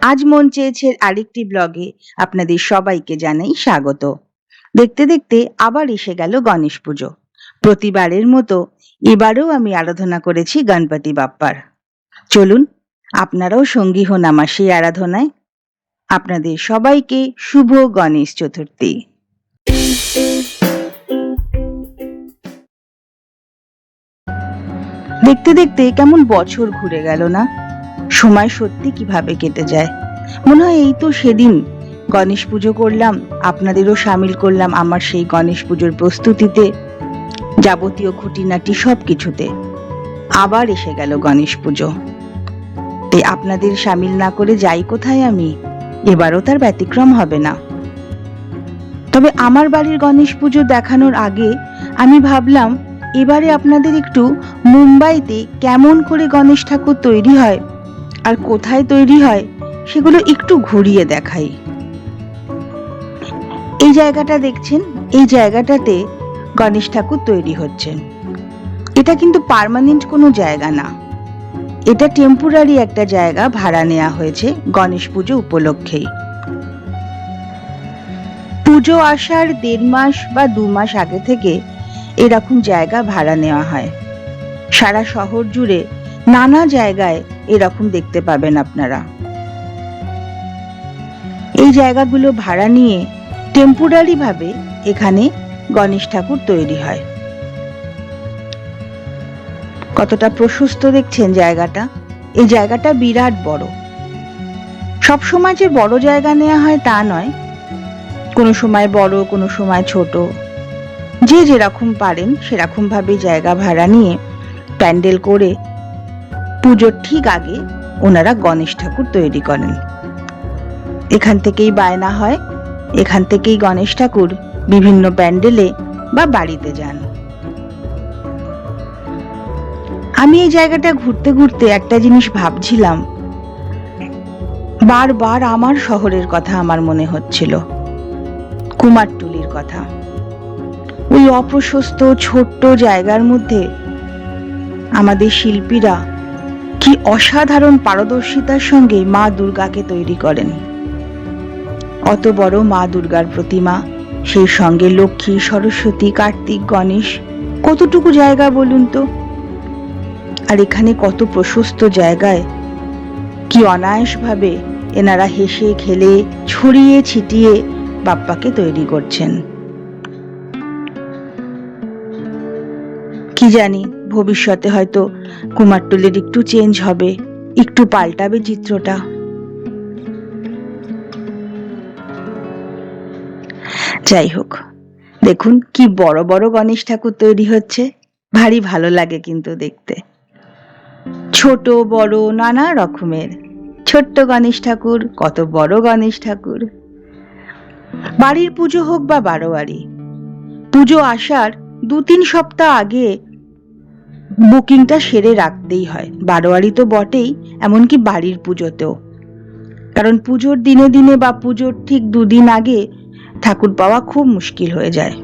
আজ মন চেয়েছে আরেকটি ব্লগে আপনাদের সবাইকে জানাই স্বাগত। দেখতে দেখতে আবার এসে গেল গণেশ পুজো। প্রতিবারের মতো এবারেও আমি আরাধনা করেছি গণপতি বাপ্পার। চলুন আপনারাও সঙ্গী হন আমার সেই আরাধনায়। আপনাদের সবাইকে শুভ গণেশ চতুর্থী। দেখতে দেখতে কেমন বছর ঘুরে গেল না? সময় সত্যি কিভাবে কেটে যায়। মনে হয় এই তো সেদিন গণেশ পুজো করলাম, আপনাদেরও সামিল করলাম আমার সেই গণেশ পুজোর প্রস্তুতিতে, যাবতীয় খুঁটিনাটি সবকিছুতে। আবার এসে গেল গণেশ পুজো, তাই আপনাদের সামিল না করে যাই কোথায় আমি? এবারও তার ব্যতিক্রম হবে না। তবে আমার বাড়ির গণেশ পুজো দেখানোর আগে আমি ভাবলাম এবারে আপনাদের একটু মুম্বাইতে কেমন করে গণেশ ঠাকুর তৈরি হয় আর কোথায় তৈরি হয় সেগুলো একটু ঘুরিয়ে দেখাই। এই জায়গাটা দেখছেন, এই জায়গাটাতে গণেশ ঠাকুর তৈরি হচ্ছেন। এটা কিন্তু পার্মানেন্ট কোনো জায়গা না, এটা টেম্পোরারি একটা জায়গা ভাড়া নেওয়া হয়েছে গণেশ পুজো উপলক্ষেই। পুজো আসার 1.5 মাস বা 2 মাস আগে থেকে এরকম জায়গা ভাড়া নেওয়া হয়। সারা শহর জুড়ে নানা জায়গায় এরকম দেখতে পাবেন আপনারা। এই জায়গাগুলো ভাড়া নিয়ে টেম্পোরারি ভাবে এখানে গণেশ ঠাকুর তৈরি হয়। কতটা প্রশস্ত দেখছেন জায়গাটা? এই জায়গাটা বিরাট বড়। সব সময় যে বড় জায়গা নেওয়া হয় তা নয়, কোনো সময় বড়, কোনো সময় ছোট, যে যেরকম পারেন সেরকম ভাবে জায়গা ভাড়া নিয়ে প্যান্ডেল করে পুজোর ঠিক আগে ওনারা গণেশ ঠাকুর তৈরি করেন। এখান থেকেই বায়না হয়, এখান থেকেই গণেশ ঠাকুর বিভিন্ন প্যান্ডেলে বা বাড়িতে যান। আমি এই জায়গাটা ঘুরতে ঘুরতে একটা জিনিস ভাবছিলাম, বারবার আমার শহরের কথা আমার মনে হচ্ছিল, কুমারটুলির কথা। ওই অপ্রশস্ত ছোট্ট জায়গার মধ্যে আমাদের শিল্পীরা কি অসাধারণ পারদর্শিতার সঙ্গে মা দুর্গাকে তৈরি করেন। অত বড় মা দুর্গার প্রতিমা, সেই সঙ্গে লক্ষ্মী, সরস্বতী, কার্তিক, গণেশ, কতটুকু জায়গা বলুন তো? আর এখানে কত প্রশস্ত জায়গায় কি অনায়াসভাবে এনারা হেসে খেলে ছড়িয়ে ছিটিয়ে বাপ্পাকে তৈরি করছেন। কি জানি ভবিষ্যতে হয়তো কুমারটুলির একটু চেঞ্জ হবে, একটু পাল্টাবে চিত্রটা। যাই হোক, দেখুন কি বড় বড় গণেশ ঠাকুর তৈরি হচ্ছে, ভারী ভালো লাগে কিন্তু দেখতে। ছোট বড় নানা রকমের ছোট্ট গণেশ ঠাকুর, কত বড় গণেশ ঠাকুর। বাড়ির পুজো হোক বা বারোয়ারি, পুজো আসার 2-3 সপ্তাহ আগে বুকিংটা সেরে রাখতেই হয়। বারোয়ারি তো বটেই, এমনকি বাড়ির পুজোতেও। কারণ পুজোর দিনে দিনে বা পুজোর ঠিক 2 দিন আগে ঠাকুর পাওয়া খুব মুশকিল হয়ে যায়।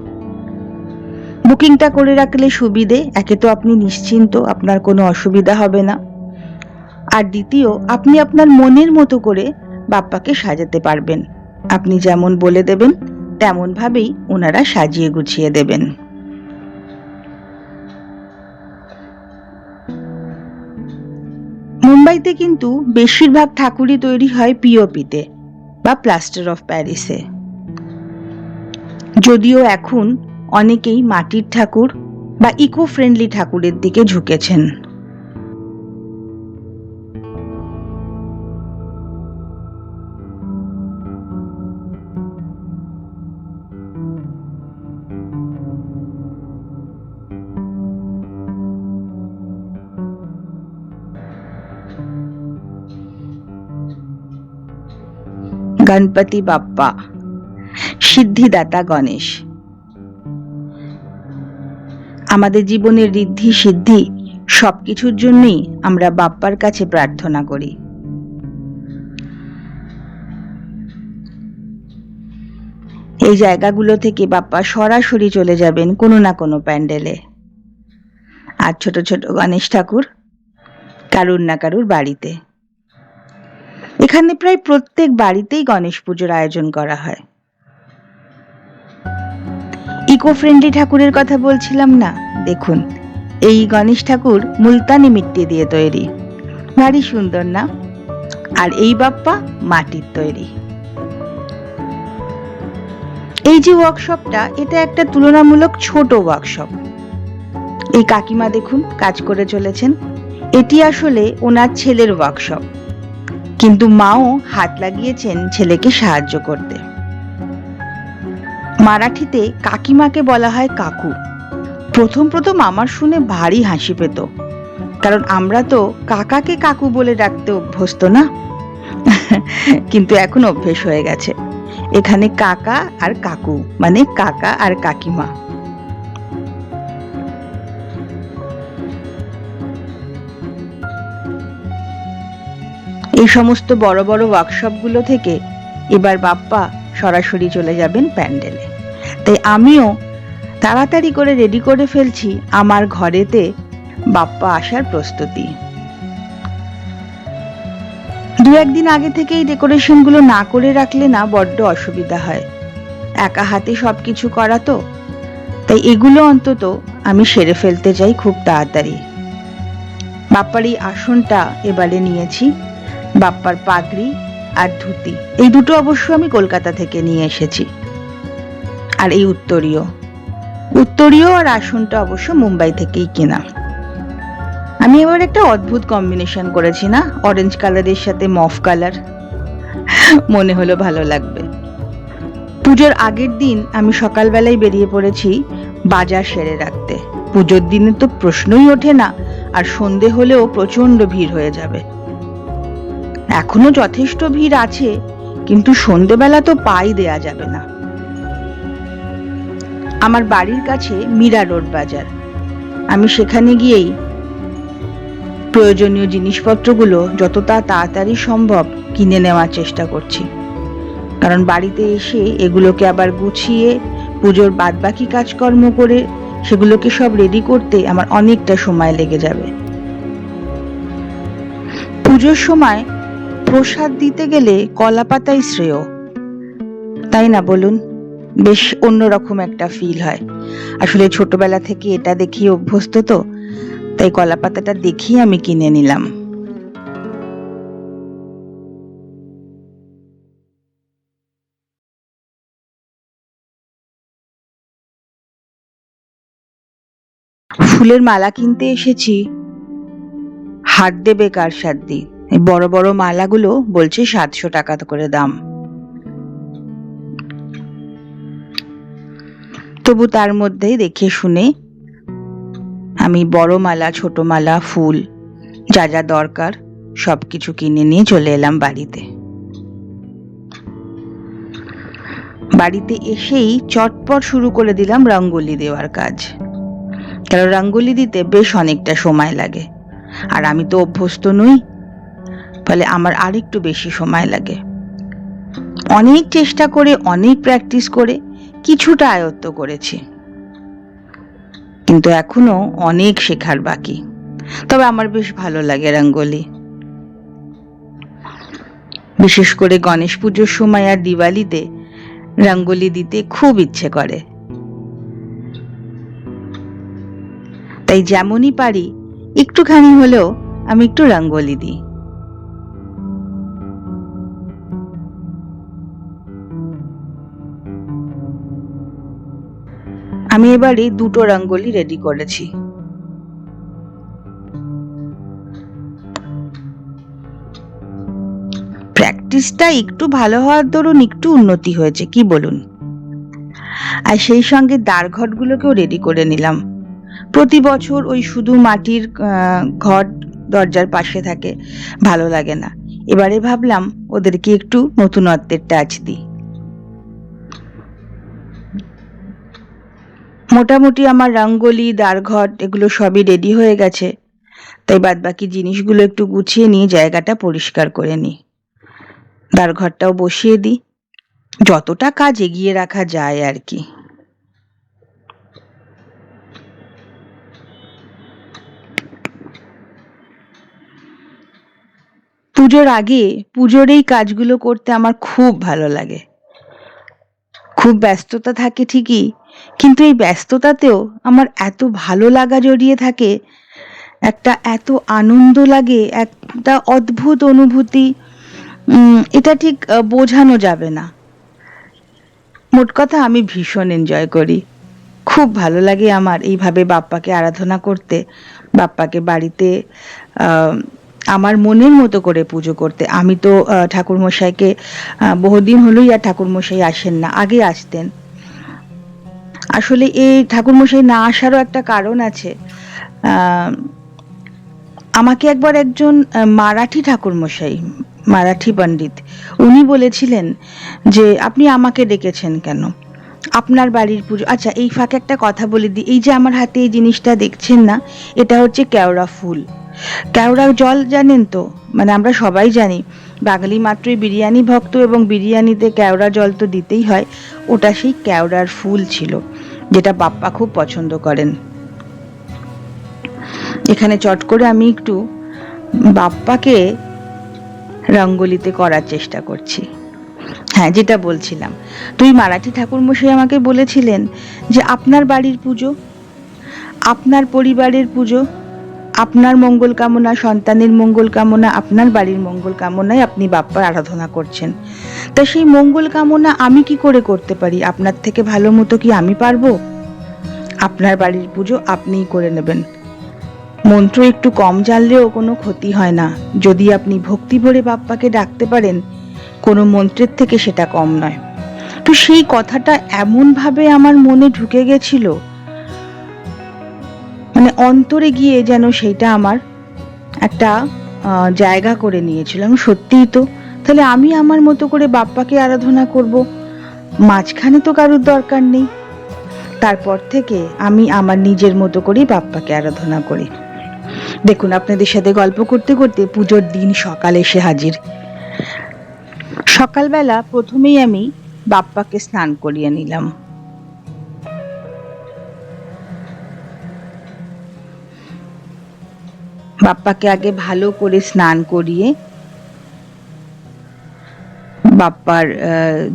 বুকিংটা করে রাখলে সুবিধে, একে তো আপনি নিশ্চিন্ত, আপনার কোনো অসুবিধা হবে না, আর দ্বিতীয় আপনি আপনার মনের মতো করে বাপ্পাকে সাজাতে পারবেন। আপনি যেমন বলে দেবেন তেমন ভাবেই ওনারা সাজিয়ে গুছিয়ে দেবেন। মুম্বাইতে কিন্তু বেশিরভাগ ঠাকুরই তৈরি হয় পিওপিতে বা প্লাস্টার অফ প্যারিসে। যদিও এখন অনেকেই মাটির ঠাকুর বা ইকো ফ্রেন্ডলি ঠাকুরের দিকে ঝুঁকেছেন। গণপতি বাপ্পা, সিদ্ধিদাতা গণেশ। আমাদের জীবনের ঋদ্ধি সিদ্ধি সবকিছুর জন্যই আমরা বাপ্পার কাছে প্রার্থনা করি। এই জায়গাগুলো থেকে বাপ্পা সরাসরি চলে যাবেন কোনো না কোনো প্যান্ডেলে, আর ছোট ছোট গণেশ ঠাকুর কারুর না কারুর বাড়িতে। এখানে প্রায় প্রত্যেক বাড়িতেই গণেশ পুজোর আয়োজন করা হয়। ইকো ফ্রেন্ডলি ঠাকুরের কথা বলছিলাম না, দেখুন এই গণেশ ঠাকুর মুলতানি মিট্টি দিয়ে তৈরি, ভারী সুন্দর না? আর এই বাপ্পা মাটির তৈরি। এই যে ওয়ার্কশপটা, এটা একটা তুলনামূলক ছোট ওয়ার্কশপ। এই কাকিমা দেখুন কাজ করে চলেছেন। এটি আসলে ওনার ছেলের ওয়ার্কশপ, কিন্তু মাও হাত লাগিয়েছেন ছেলেকে সাহায্য করতে। মারাঠিতে কাকিমাকে বলা হয় কাকু। প্রথম প্রথম আমার শুনে ভারী হাসি পেত, কারণ আমরা তো কাকাকে কাকু বলে ডাকতে অভ্যস্ত না। কিন্তু এখন অভ্যেস হয়ে গেছে। এখানে কাকা আর কাকু মানে কাকা আর কাকিমা। এই সমস্ত বড় বড় ওয়ার্কশপগুলো থেকে এবার বাপ্পা সরাসরি চলে যাবেন প্যান্ডেলে। তাই আমিও তাড়াতাড়ি করে রেডি করে ফেলছি আমার ঘরেতে বাপ্পা আসার প্রস্তুতি। দু একদিন আগে থেকেই ডেকোরেশনগুলো না করে রাখলে না বড্ড অসুবিধা হয়। একা হাতে সবকিছু করা তো, তাই এগুলো অন্তত আমি সেরে ফেলতে চাই খুব তাড়াতাড়ি। বাপ্পার এই আসনটা এবারে নিয়েছি, বাপ্পার পাগড়ি আর ধুতি এই দুটো অবশ্য আমি কলকাতা থেকে নিয়ে এসেছি। আর এই উত্তরীয় আর আসনটা অবশ্য মুম্বাই থেকেই কেনা। আমি এবার একটা অদ্ভুত কম্বিনেশন করেছি না, অরেঞ্জ কালারের সাথে মফ কালার। মনে হলো ভালো লাগবে। পুজোর আগের দিন আমি সকালবেলায় বেরিয়ে পড়েছি বাজার সেরে রাখতে। পুজোর দিনে তো প্রশ্নই ওঠে না, আর সন্ধে হলেও প্রচন্ড ভিড় হয়ে যাবে। এখনো যথেষ্ট ভিড় আছে, কিন্তু সন্ধেবেলা তো পাই দেয়া যাবে না। আমার বাড়ির কাছে মীরা রোড বাজার। আমি সেখানে গিয়েই প্রয়োজনীয় জিনিসপত্রগুলো যতটা তাড়াতাড়ি সম্ভব কিনে নেওয়ার চেষ্টা করছি, কারণ বাড়িতে এসে এগুলোকে আবার গুছিয়ে পুজোর বাদবাকি কাজকর্ম করে সেগুলোকে সব রেডি করতে আমার অনেকটা সময় লেগে যাবে। পুজোর সময় প্রসাদ দিতে গেলে কলা পাতাই শ্রেয়, তাই না বলুন? বেশ অন্যরকম একটা ফিল হয়। আসলে ছোটবেলা থেকে এটা দেখি অভ্যস্ত তো, তাই কলা পাতাটা দেখেই আমি কিনে নিলাম। ফুলের মালা কিনতে এসেছি, হাত দেবে কার সাধ্যি। এই বড় বড় মালাগুলো বলছে 700 টাকা করে দাম। তবু তার মধ্যেই দেখে শুনে আমি বড় মালা ছোট মালা ফুল যা যা দরকার সবকিছু কিনে নিয়ে চলে এলাম বাড়িতে। বাড়িতে এসেই চটপট শুরু করে দিলাম রঙ্গোলি দেওয়ার কাজ, কারণ রঙ্গোলি দিতে বেশ অনেকটা সময় লাগে, আর আমি তো অভ্যস্ত নই, ফলে আমার আরেকটু বেশি সময় লাগে। অনেক চেষ্টা করে অনেক প্র্যাকটিস করে কিছুটা আয়ত্ত করেছি, কিন্তু এখনো অনেক শেখার বাকি। তবে আমার বেশ ভালো লাগে রঙ্গোলি, বিশেষ করে গণেশ পুজোর সময় আর দিওয়ালিতে রঙ্গোলি দিতে খুব ইচ্ছে করে। তাই যেমনই পারি একটুখানি হলেও আমি একটু রঙ্গোলি দিই। আমি এবারে দুটো রঙ্গোলি রেডি করেছি। প্র্যাকটিসটা একটু ভালো হওয়ার দরুন একটু উন্নতি হয়েছে, কি বলুন? আর সেই সঙ্গে দ্বারঘটগুলোকেও রেডি করে নিলাম। প্রতি বছর ওই শুধু মাটির ঘট দরজার পাশে থাকে, ভালো লাগে না। এবারে ভাবলাম ওদেরকে একটু নতুনত্বের টাচ দিই। মোটামুটি আমার রঙ্গোলি দ্বারঘট এগুলো সবই রেডি হয়ে গেছে, তাই বাদবাকি জিনিসগুলো একটু গুছিয়ে নিয়ে জায়গাটা পরিষ্কার করে নিই। দ্বারঘরটাও বসিয়ে দিই, যতটা কাজ এগিয়ে রাখা যায় আর কি। পুজোর আগে পুজোর এই কাজগুলো করতে আমার খুব ভালো লাগে। খুব ব্যস্ততা থাকে ঠিকই, কিন্তু এই ব্যস্ততাতেও আমার এত ভালো লাগা জড়িয়ে থাকে, একটা এত আনন্দ লাগে, একটা অদ্ভুত অনুভূতি। এটা ঠিক বোঝানো যাবে না। মোট কথা আমি ভীষণ এনজয় করি। খুব ভালো লাগে আমার এইভাবে বাপ্পাকে আরাধনা করতে, বাপ্পাকে বাড়িতে আহ, আমার মনের মতো করে পুজো করতে। আমি তো ঠাকুরমশাইকে বহুদিন হলোই আর ঠাকুরমশাই আসেন না, আগে আসতেন। আসলে এই ঠাকুরমশাই না আসারও একটা কারণ আছে। আহ, আমাকে একবার একজন মারাঠি ঠাকুরমশাই, মারাঠি পণ্ডিত, উনি বলেছিলেন যে আপনি আমাকে ডেকেছেন কেন, আপনার বাড়ির পুজো। আচ্ছা, এই ফাঁকে একটা কথা বলে দিই, এই যে আমার হাতে এই জিনিসটা দেখছেন না, এটা হচ্ছে কেওড়া ফুল। কেওড়া জল জানেন তো, মানে আমরা সবাই জানি বাঙালি মাত্রই বিরিয়ানি ভক্ত, এবং বিরিয়ানিতে কেওড়া জল তো দিতেই হয়। ওটা সেই কেওড়ার ফুল ছিল, যেটা বাপ্পা খুব পছন্দ করেন। এখানে চট করে আমি একটু বাপ্পাকে রঙ্গোলিতে করার চেষ্টা করছি। হ্যাঁ, যেটা বলছিলাম, তুই মারাঠি ঠাকুরমশাই আমাকে বলেছিলেন যে আপনার বাড়ির পুজো, আপনার পরিবারের পুজো, আপনার মঙ্গল কামনা, সন্তানের মঙ্গল কামনা, আপনার বাড়ির মঙ্গল কামনায় আপনি বাপ্পার আরাধনা করছেন। তা সেই মঙ্গল কামনা আমি কি করে করতে পারি? আপনার থেকে ভালো মতো কি আমি পারবো? আপনার বাড়ির পুজো আপনিই করে নেবেন। মন্ত্র একটু কম জানলেও কোনো ক্ষতি হয় না, যদি আপনি ভক্তি ভরে বাপ্পাকে ডাকতে পারেন, কোনো মন্ত্রের থেকে সেটা কম নয়। তো সেই কথাটা এমন ভাবে আমার মনে ঢুকে গেছিল, মানে অন্তরে গিয়ে যেন সেইটা আমার একটা জায়গা করে নিয়েছিলাম। সত্যিই তো, তাহলে আমি আমার মতো করে বাপ্পাকে আরাধনা করব, মাঝখানে তো কারুর দরকার নেই। তারপর থেকে আমি আমার নিজের মতো করেই বাপ্পাকে আরাধনা করি। দেখুন, আপনাদের সাথে গল্প করতে করতে পুজোর দিন সকাল এসে হাজির। সকালবেলা প্রথমেই আমি বাপ্পাকে স্নান করিয়ে নিলাম। বাপ্পাকে আগে ভালো করে স্নান করিয়ে বাপ্পার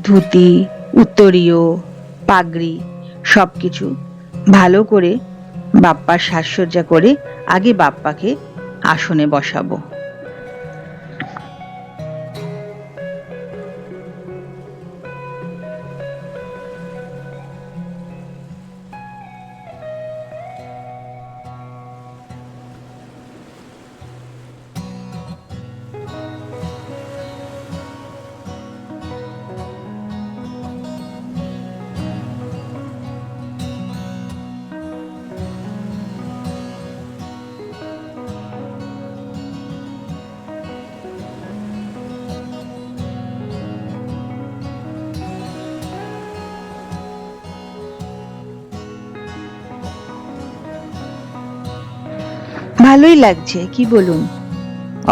ধুতি, উত্তরীয়, পাগড়ি সবকিছু ভালো করে বাপ্পার সাজসজ্জা করে আগে বাপ্পাকে আসনে বসাবো। ভালোই লাগছে, কি বলুন?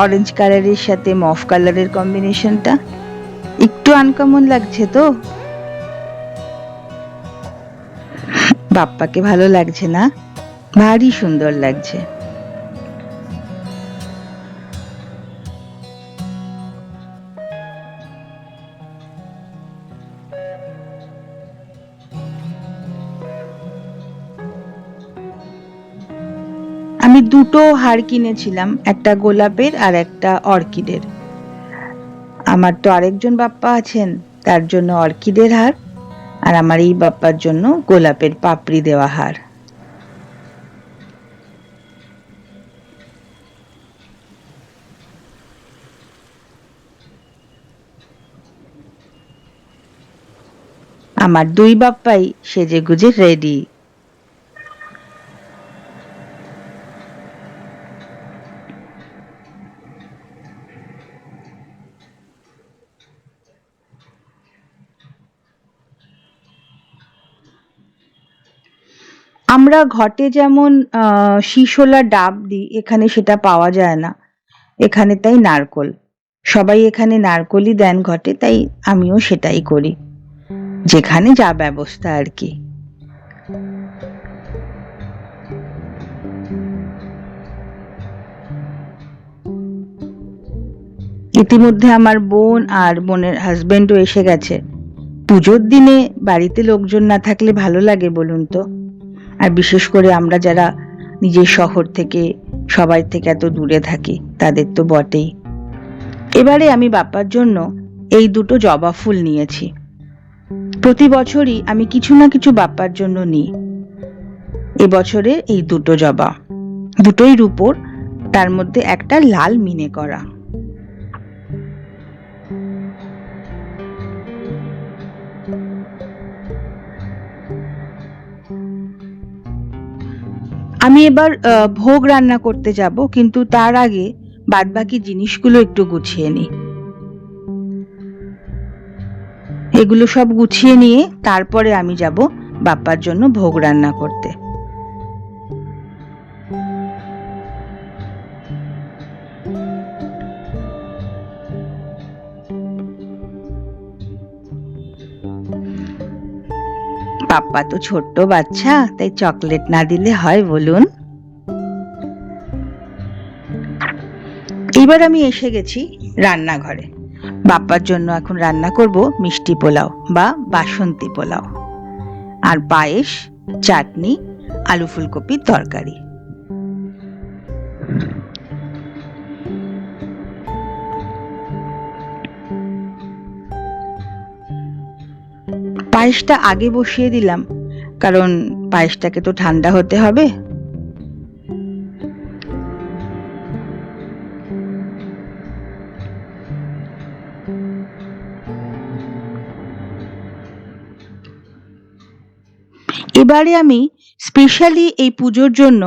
অরেঞ্জ কালারের সাথে মফ কালারের কম্বিনেশনটা একটু আনকমন লাগছে তো? বাপ্পাকে ভালো লাগছে না? ভারী সুন্দর লাগছে। আমি দুটো হার কিনেছিলাম, একটা গোলাপের আর একটা অর্কিডের। আমার তো আরেকজন বাপ্পা আছেন, তার জন্য অর্কিডের হার, আর আমার এই বাপ্পার জন্য গোলাপের পাপড়ি দেওয়া হার। আমার দুই বাপ্পাই সেজেগুজে রেডি। আমরা ঘটে যেমন শিশোলা ডাব দিই, এখানে সেটা পাওয়া যায় না। এখানে তাই নারকোল, সবাই এখানে নারকোলই দেন ঘটে, তাই আমিও সেটাই করি, যেখানে যা ব্যবস্থা আর কি। ইতিমধ্যে আমার বোন আর বোনের হাজবেন্ডও এসে গেছে। পুজোর দিনে বাড়িতে লোকজন না থাকলে ভালো লাগে বলুন তো? আর বিশেষ করে আমরা যারা নিজের শহর থেকে সবাই থেকে এত দূরে থাকি তাদের তো বটেই। এবারে আমি বাপ্পার জন্য এই দুটো জবা ফুল নিয়েছি। প্রতি বছরই আমি কিছু না কিছু বাপ্পার জন্য নিই। এবছরে এই দুটো জবা, দুটোই রূপোর, তার মধ্যে একটা লাল মিনে করা। আমি এবার ভোগ রান্না করতে যাব, কিন্তু তার আগে বাদবাকি জিনিসগুলো একটু গুছিয়ে নিই। এগুলো সব গুছিয়ে নিয়ে তারপরে আমি যাব বাপ্পার জন্য ভোগ রান্না করতে। পাপ্পা তো ছোট্ট বাচ্চা, তাই চকলেট না দিলে হয় বলুন? এবার আমি এসে গেছি রান্নাঘরে। বাপ্পার জন্য এখন রান্না করব মিষ্টি পোলাও বা বাসন্তী পোলাও, আর পায়েস, চাটনি, আলু ফুলকপির তরকারি। পায়েসটা আগে বসিয়ে দিলাম, কারণ পায়েসটাকে তো ঠান্ডা হতে হবে। এবারে আমি স্পেশালি এই পুজোর জন্য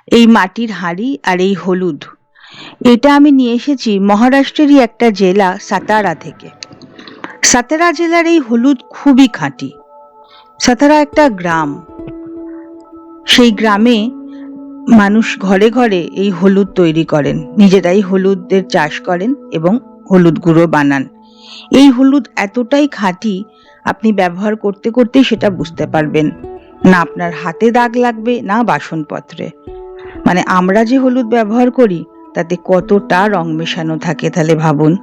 এই মাটির হাঁড়ি আর এই হলুদ, এটা আমি নিয়ে এসেছি মহারাষ্ট্রেরই একটা জেলা সাতারা থেকে। সাতারা জেলার এই হলুদ খুবই খাঁটি। সাতারা একটা গ্রাম, সেই গ্রামে মানুষ ঘরে ঘরে এই হলুদ তৈরি করেন, নিজেরাই হলুদের চাষ করেন এবং হলুদ গুঁড়ো বানান। এই হলুদ এতটাই খাঁটি, আপনি ব্যবহার করতে করতেই সেটা বুঝতে পারবেন না, আপনার হাতে দাগ লাগবে না বাসনপত্রে। মানে আমরা যে হলুদ ব্যবহার করি তাতে কতটা রং মেশানো থাকে তাহলে ভাবুন।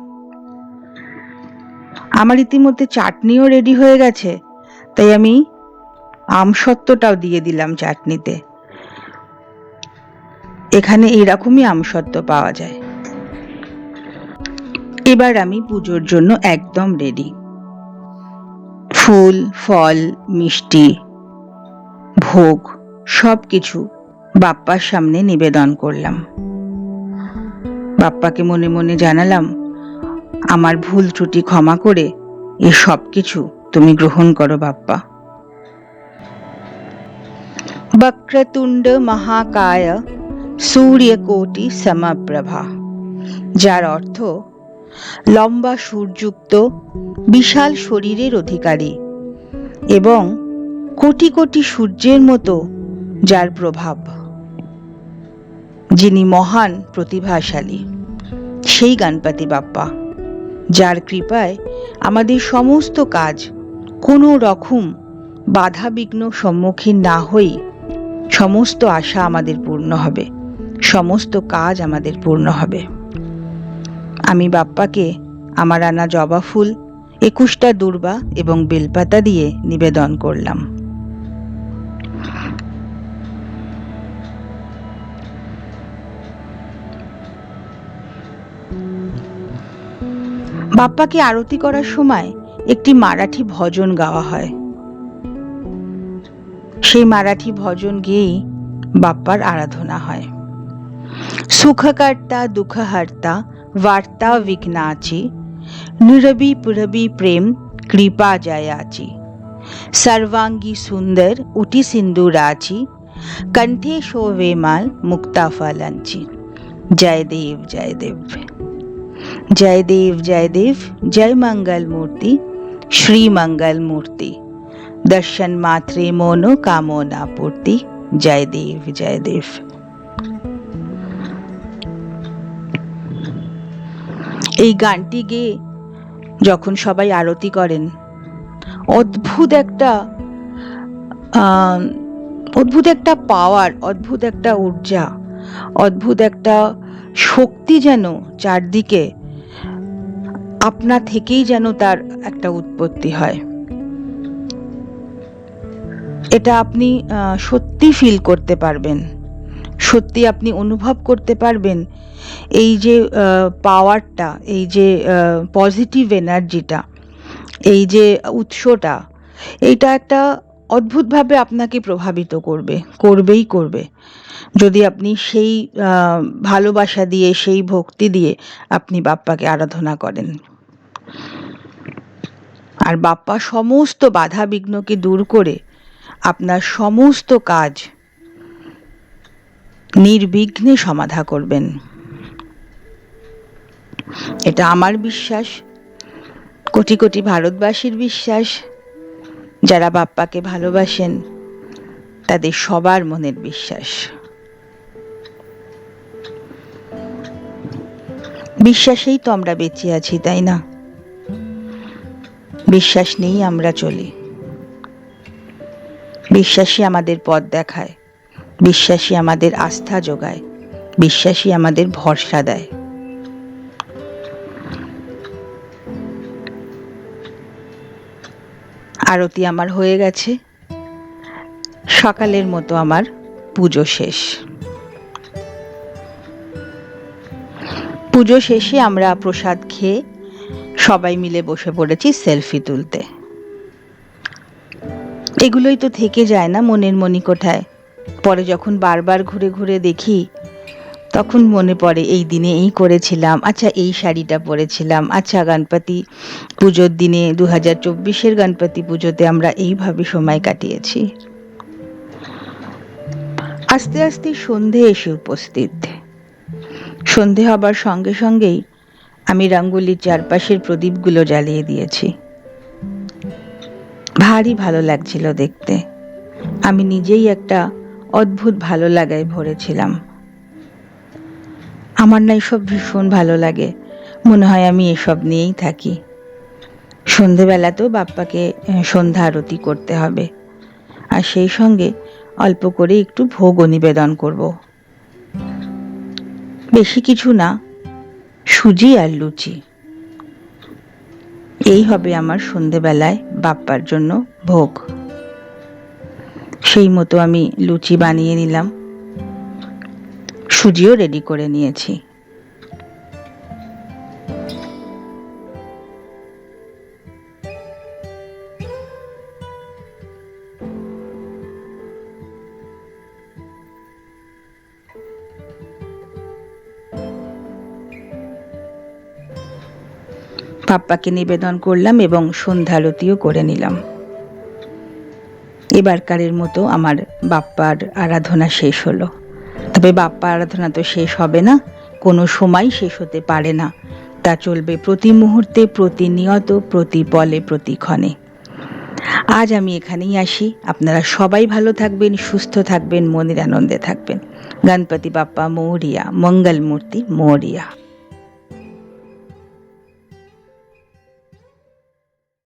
আমার ইতিমধ্যে চাটনিও রেডি হয়ে গেছে, তাই আমি আমসত্ত্বটাও দিয়ে দিলাম চাটনিতে। এখানে এরকমই আমসত্ত্ব পাওয়া যায়। এবার আমি পুজোর জন্য একদম রেডি। ফুল, ফল, মিষ্টি, ভোগ সবকিছু বাপ্পার সামনে নিবেদন করলাম। বাপ্পাকে মনে মনে জানালাম, আমার ভুল ত্রুটি ক্ষমা করে এ সব কিছু তুমি গ্রহণ করো বাপ্পা। বক্রতুণ্ড মহাকায় সূর্যকোটি সমপ্রভা, যার অর্থ লম্বা সুরযুক্ত বিশাল শরীরের অধিকারী এবং কোটি কোটি সূর্যের মতো যার প্রভাব, যিনি মহান প্রতিভাশালী, সেই গণপতি বাপ্পা, যার কৃপায় আমাদের সমস্ত কাজ কোনো রকম বাধা বিঘ্ন সম্মুখীন না হই সমস্ত আশা আমাদের পূর্ণ হবে, সমস্ত কাজ আমাদের পূর্ণ হবে। আমি বাপ্পাকে আমার আনা জবা ফুল, 21টা দূর্বা এবং বেলপাতা দিয়ে নিবেদন করলাম। বাপ্পাকে আরতি করার সময় একটি মারাঠি ভজন গাওয়া হয়। সেই মারাঠি ভজন গেয়েই বাপ্পার আরাধনা হয়। সুখকর্তা দুঃখহর্তা वार्ता विघ्नाची, निरबी पुरबी प्रेम कृपा जयाची, सर्वांगी सुंदर उटी सिंदूराची, कंठे शोभे माल मुक्ता फलांची। जय देव जय देव, जय देव जय देव, जय मंगल मूर्ति, श्री मंगल मूर्ति, दर्शन मात्रे मोनो कामना पूर्ति। जय देव जय देव। এই গানটি গেয়ে যখন সবাই আরতি করেন, অদ্ভুত একটা পাওয়ার, অদ্ভুত একটা ঊর্জা, অদ্ভুত একটা শক্তি যেন চারদিকে আপনা থেকেই যেন তার একটা উৎপত্তি হয়। এটা আপনি সত্যি ফিল করতে পারবেন, সত্যি আপনি অনুভব করতে পারবেন এই যে পাওয়ারটা, এই যে পজিটিভ এনার্জিটা, এই যে উৎসটা, এইটা একটা অদ্ভুতভাবে আপনাকে প্রভাবিত করবে, করবেই করবে, যদি আপনি সেই ভালোবাসা দিয়ে, সেই ভক্তি দিয়ে আপনি বাপ্পাকে আরাধনা করেন। আর বাপ্পা সমস্ত বাধা বিঘ্নকে দূর করে আপনার সমস্ত কাজ নির্বিঘ্নে সমাধা করবেন। এটা আমার বিশ্বাস, কোটি কোটি ভারতবাসীর বিশ্বাস, যারা বাপ্পাকে ভালোবাসেন তাদের সবার মনের বিশ্বাস। বিশ্বাসেই তো আমরা বেঁচে আছি, তাই না? বিশ্বাস নেই আমরা চলি। বিশ্বাসই আমাদের পথ দেখায়, বিশ্বাসই আমাদের আস্থা যোগায়, বিশ্বাসই আমাদের ভরসা দেয়। আরতি আমার হয়ে গেছে, সকালের মতো আমার পুজো শেষ। পুজো শেষে আমরা প্রসাদ খেয়ে সবাই মিলে বসে পড়েছি সেলফি তুলতে। এগুলোই তো থেকে যায় না মনের মণিকোঠায়। পরে যখন বারবার ঘুরে ঘুরে দেখি তখন মনে পড়ে এই দিনে এই করেছিলাম, আচ্ছা এই শাড়িটা পরেছিলাম, আচ্ছা গণপতি পুজোর দিনে 2024-এর গণপতি পুজোতে আমরা এইভাবে সময় কাটিয়েছি। আস্তে আস্তে সন্ধে এসে উপস্থিত। সন্ধে হবার সঙ্গে সঙ্গেই আমি রঙ্গোলির চারপাশের প্রদীপগুলো জ্বালিয়ে দিয়েছি। ভারী ভালো লাগছিল দেখতে। আমি নিজেই একটা অদ্ভুত ভালো লাগায় ভরেছিলাম। আমার না এসব ভীষণ ভালো লাগে, মনে হয় আমি এসব নিয়েই থাকি। সন্ধেবেলাতেও বাপ্পাকে সন্ধ্যা আরতি করতে হবে, আর সেই সঙ্গে অল্প করে একটু ভোগও নিবেদন করব। বেশি কিছু না, সুজি আর লুচি। এই হবে আমার সন্ধেবেলায় বাপ্পার জন্য ভোগ। সেই মতো আমি লুচি বানিয়ে নিলাম, সুজিও রেডি করে নিয়েছি। বাপ্পাকে নিবেদন করলাম এবং সন্ধ্যারতিও করে নিলাম। এবারকারের মতো আমার বাপ্পার আরাধনা শেষ হলো। তবে বাপ্পা আরাধনা তো শেষ হবে না, কোনো সময় শেষ হতে পারে না, তা চলবে প্রতি মুহূর্তে, প্রতিনিয়ত, প্রতি পলে, প্রতিক্ষণে। আজ আমি এখানেই আসি। আপনারা সবাই ভালো থাকবেন, সুস্থ থাকবেন, মনের আনন্দে থাকবেন। গণপতি বাপ্পা মোরিয়া, মঙ্গল মূর্তি মোরিয়া।